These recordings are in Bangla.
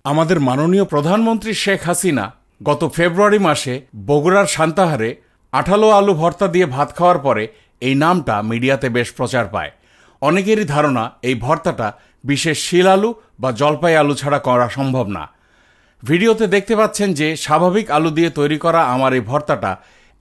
আমাদের মাননীয় প্রধানমন্ত্রী শেখ হাসিনা গত ফেব্রুয়ারি মাসে বগুড়ার সান্তাহারে আঠালো আলু ভর্তা দিয়ে ভাত খাওয়ার পরে এই নামটা মিডিয়াতে বেশ প্রচার পায়। অনেকেরই ধারণা এই ভর্তাটা বিশেষ শিল আলু বা জলপাই আলু ছাড়া করা সম্ভব না। ভিডিওতে দেখতে পাচ্ছেন যে স্বাভাবিক আলু দিয়ে তৈরি করা আমার এই ভর্তাটা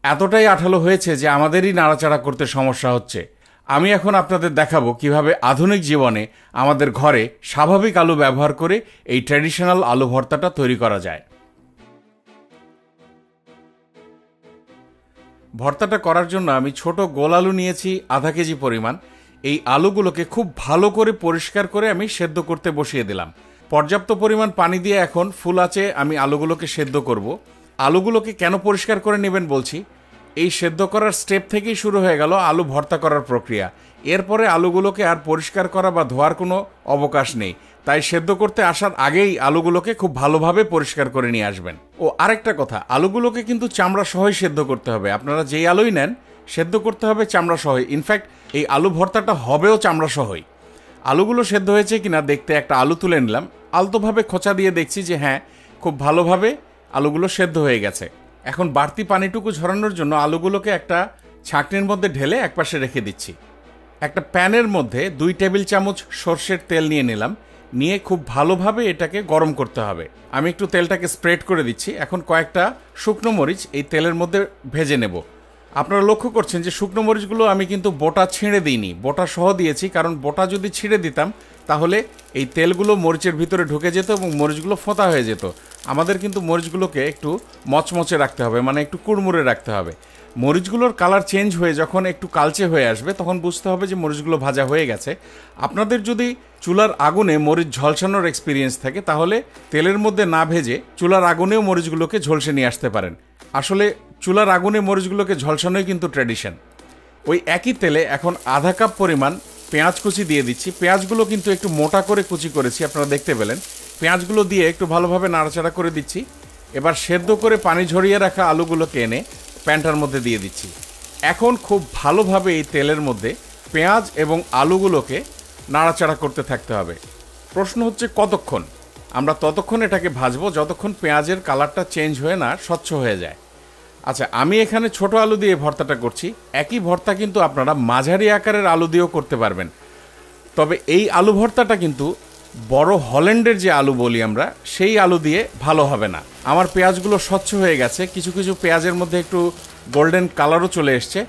এতটাই আঠালো হয়েছে যে আমাদেরই নাড়াচাড়া করতে সমস্যা হচ্ছে। আমি এখন আপনাদের দেখাবো কিভাবে আধুনিক জীবনে আমাদের ঘরে স্বাভাবিক আলু ব্যবহার করে এই ট্র্যাডিশনাল আলু ভর্তাটা তৈরি করা যায়। ভর্তাটা করার জন্য আমি ছোট গোল আলু নিয়েছি আধা কেজি পরিমাণ। এই আলুগুলোকে খুব ভালো করে পরিষ্কার করে আমি সেদ্ধ করতে বসিয়ে দিলাম। পর্যাপ্ত পরিমাণ পানি দিয়ে এখন ফুল আঁচে আমি আলুগুলোকে সেদ্ধ করব। আলুগুলোকে কেন পরিষ্কার করে নেবেন বলছি, এই সেদ্ধ করার স্টেপ থেকেই শুরু হয়ে গেল আলু ভর্তা করার প্রক্রিয়া। এরপরে আলুগুলোকে আর পরিষ্কার করা বা ধোয়ার কোনো অবকাশ নেই, তাই সেদ্ধ করতে আসার আগেই আলুগুলোকে খুব ভালোভাবে পরিষ্কার করে নিয়ে আসবেন। ও আরেকটা কথা, আলুগুলোকে কিন্তু চামড়া সহই সেদ্ধ করতে হবে। আপনারা যেই আলুই নেন সেদ্ধ করতে হবে চামড়া সহই। ইনফ্যাক্ট এই আলু ভর্তাটা হবেও চামড়া সহই। আলুগুলো সেদ্ধ হয়েছে কিনা দেখতে একটা আলু তুলে নিলাম, আলতোভাবে খোঁচা দিয়ে দেখছি যে হ্যাঁ, খুব ভালোভাবে আলুগুলো সেদ্ধ হয়ে গেছে। এখন বাড়তি পানিটুকু ঝরানোর জন্য আলুগুলোকে একটা ছাঁকনির মধ্যে ঢেলে একপাশে রেখে দিচ্ছি। একটা প্যানের মধ্যে 2 টেবিল চামচ সর্ষের তেল নিয়ে নিলাম, নিয়ে খুব ভালোভাবে এটাকে গরম করতে হবে। আমি একটু তেলটাকে স্প্রেড করে দিচ্ছি। এখন কয়েকটা শুকনো মরিচ এই তেলের মধ্যে ভেজে নেব। আপনারা লক্ষ্য করছেন যে শুকনো মরিচগুলো আমি কিন্তু বোটা ছিঁড়ে দিইনি, বোটা সহ দিয়েছি, কারণ বোটা যদি ছিঁড়ে দিতাম তাহলে এই তেলগুলো মরিচের ভিতরে ঢুকে যেত এবং মরিচগুলো ফোঁতা হয়ে যেত। আমাদের কিন্তু মরিচগুলোকে একটু মচমচে রাখতে হবে, মানে একটু কুড়মুড়ে রাখতে হবে। মরিচগুলোর কালার চেঞ্জ হয়ে যখন একটু কালচে হয়ে আসবে তখন বুঝতে হবে যে মরিচগুলো ভাজা হয়ে গেছে। আপনাদের যদি চুলার আগুনে মরিচ ঝলসানোর এক্সপিরিয়েন্স থাকে তাহলে তেলের মধ্যে না ভেজে চুলার আগুনেও মরিচগুলোকে ঝলসে নিয়ে আসতে পারেন। আসলে চুলার আগুনে মরিচগুলোকে ঝলসানোই কিন্তু ট্র্যাডিশন। ওই একই তেলে এখন আধা কাপ পরিমাণ পেঁয়াজ কুচি দিয়ে দিচ্ছি। পেঁয়াজগুলো কিন্তু একটু মোটা করে কুচি করেছি, আপনারা দেখতে পেলেন। পেঁয়াজগুলো দিয়ে একটু ভালোভাবে নাড়াচাড়া করে দিচ্ছি। এবার সেদ্ধ করে পানি ঝরিয়ে রাখা আলুগুলোকে এনে প্যানটার মধ্যে দিয়ে দিচ্ছি। এখন খুব ভালোভাবে এই তেলের মধ্যে পেঁয়াজ এবং আলুগুলোকে নাড়াচাড়া করতে থাকতে হবে। প্রশ্ন হচ্ছে কতক্ষণ? আমরা ততক্ষণ এটাকে ভাজবো যতক্ষণ পেঁয়াজের কালারটা চেঞ্জ হয়ে না স্বচ্ছ হয়ে যায়। আচ্ছা, আমি এখানে ছোট আলু দিয়ে ভর্তাটা করছি। একই ভর্তা কিন্তু আপনারা মাঝারি আকারের আলু দিয়েও করতে পারবেন। তবে এই আলু ভর্তাটা কিন্তু বড় হল্যান্ডের যে আলু বলি আমরা, সেই আলু দিয়ে ভালো হবে না। আমার পেঁয়াজগুলো স্বচ্ছ হয়ে গেছে, কিছু কিছু পেঁয়াজের মধ্যে একটু গোল্ডেন কালারও চলে এসছে।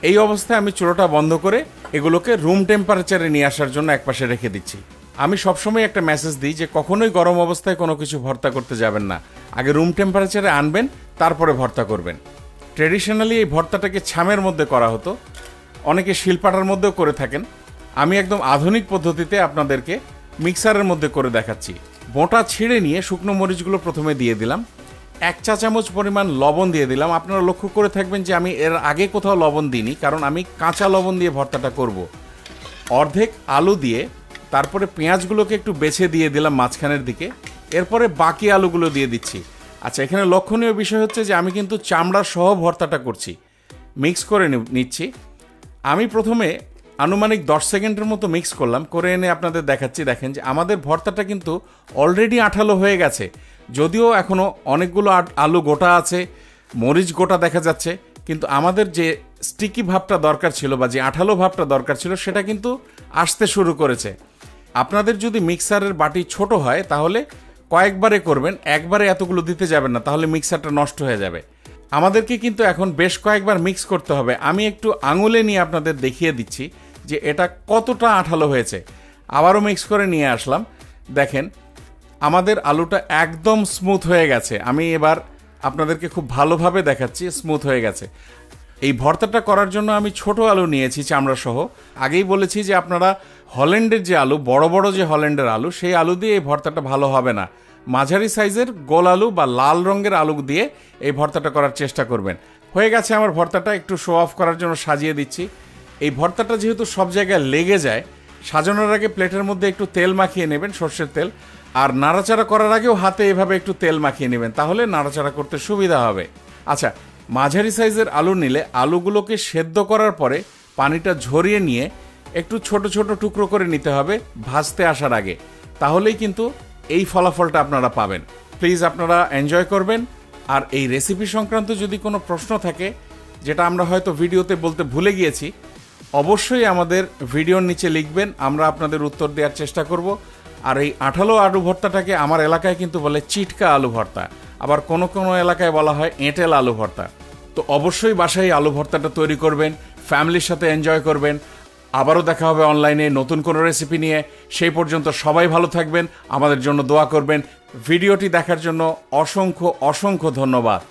এই অবস্থায় আমি চুলোটা বন্ধ করে এগুলোকে রুম টেম্পারেচারে নিয়ে আসার জন্য একপাশে রেখে দিচ্ছি। আমি সবসময় একটা মেসেজ দিই যে কখনোই গরম অবস্থায় কোনো কিছু ভর্তা করতে যাবেন না, আগে রুম টেম্পারেচারে আনবেন, তারপরে ভর্তা করবেন। ট্রেডিশনালি এই ভর্তাটাকে ছামের মধ্যে করা হতো, অনেকে শিলপাটার মধ্যেও করে থাকেন। আমি একদম আধুনিক পদ্ধতিতে আপনাদেরকে মিক্সারের মধ্যে করে দেখাচ্ছি। বোঁটা ছিঁড়ে নিয়ে শুকনো মরিচগুলো প্রথমে দিয়ে দিলাম, 1 চা চামচ পরিমাণ লবণ দিয়ে দিলাম। আপনারা লক্ষ্য করে থাকবেন যে আমি এর আগে কোথাও লবণ দিইনি, কারণ আমি কাঁচা লবণ দিয়ে ভর্তাটা করব। অর্ধেক আলু দিয়ে তারপরে পেঁয়াজগুলোকে একটু বেছে দিয়ে দিলাম মাঝখানের দিকে, এরপরে বাকি আলুগুলো দিয়ে দিচ্ছি। আচ্ছা, এখানে লক্ষণীয় বিষয় হচ্ছে যে আমি কিন্তু চামড়া সহ ভর্তাটা করছি, মিক্স করে নিচ্ছি। আমি প্রথমে আনুমানিক 10 সেকেন্ডের মতো মিক্স করলাম, করে এনে আপনাদের দেখাচ্ছি। দেখেন যে আমাদের ভর্তাটা কিন্তু অলরেডি আঠালো হয়ে গেছে, যদিও এখনও অনেকগুলো আলু গোটা আছে, মরিচ গোটা দেখা যাচ্ছে, কিন্তু আমাদের যে স্টিকি ভাবটা দরকার ছিল বা যে আঠালো ভাবটা দরকার ছিল সেটা কিন্তু আসতে শুরু করেছে। আপনাদের যদি মিক্সারের বাটি ছোট হয় তাহলে কয়েকবারে করবেন, একবারে এতগুলো দিতে যাবেন না, তাহলে মিক্সারটা নষ্ট হয়ে যাবে। আমাদেরকে কিন্তু এখন বেশ কয়েকবার মিক্স করতে হবে। আমি একটু আঙুলে নিয়ে আপনাদের দেখিয়ে দিচ্ছি যে এটা কতটা আঠালো হয়েছে। আবারও মিক্স করে নিয়ে আসলাম। দেখেন আমাদের আলুটা একদম স্মুথ হয়ে গেছে। আমি এবার আপনাদেরকে খুব ভালোভাবে দেখাচ্ছি, স্মুথ হয়ে গেছে। এই ভর্তাটা করার জন্য আমি ছোট আলু নিয়েছি চামড়া সহ। আগেই বলেছি যে আপনারা হল্যান্ডের যে আলু, বড় বড় যে হল্যান্ডের আলু, সেই আলু দিয়ে এই ভর্তাটা ভালো হবে না। মাঝারি সাইজের গোল আলু বা লাল রঙের আলু দিয়ে এই ভর্তাটা করার চেষ্টা করবেন। হয়ে গেছে আমার ভর্তাটা, একটু শো অফ করার জন্য সাজিয়ে দিচ্ছি। এই ভর্তাটা যেহেতু সব জায়গায় লেগে যায়, সাজানোর আগে প্লেটের মধ্যে একটু তেল মাখিয়ে নেবেন, সর্ষের তেল, আর নাড়াচাড়া করার আগেও হাতে এভাবে একটু তেল মাখিয়ে নেবেন, তাহলে নাড়াচাড়া করতে সুবিধা হবে। আচ্ছা, মাঝারি সাইজের আলু নিলে আলুগুলোকে সেদ্ধ করার পরে পানিটা ঝরিয়ে নিয়ে একটু ছোট ছোট টুকরো করে নিতে হবে ভাজতে আসার আগে, তাহলেই কিন্তু এই ফলাফলটা আপনারা পাবেন। প্লিজ আপনারা এনজয় করবেন। আর এই রেসিপি সংক্রান্ত যদি কোনো প্রশ্ন থাকে, যেটা আমরা হয়তো ভিডিওতে বলতে ভুলে গিয়েছি, অবশ্যই আমাদের ভিডিওর নিচে লিখবেন, আমরা আপনাদের উত্তর দেওয়ার চেষ্টা করব। আর এই আঠালো আলু ভর্তাটাকে আমার এলাকায় কিন্তু বলে চিটকা আলু ভর্তা, আবার কোনো কোনো এলাকায় বলা হয় এঁটেল আলু ভর্তা। তো অবশ্যই বাসায় আলু ভর্তাটা তৈরি করবেন, ফ্যামিলির সাথে এনজয় করবেন। আবারও দেখা হবে অনলাইনে নতুন কোনো রেসিপি নিয়ে। সেই পর্যন্ত সবাই ভালো থাকবেন, আমাদের জন্য দোয়া করবেন। ভিডিওটি দেখার জন্য অসংখ্য অসংখ্য ধন্যবাদ।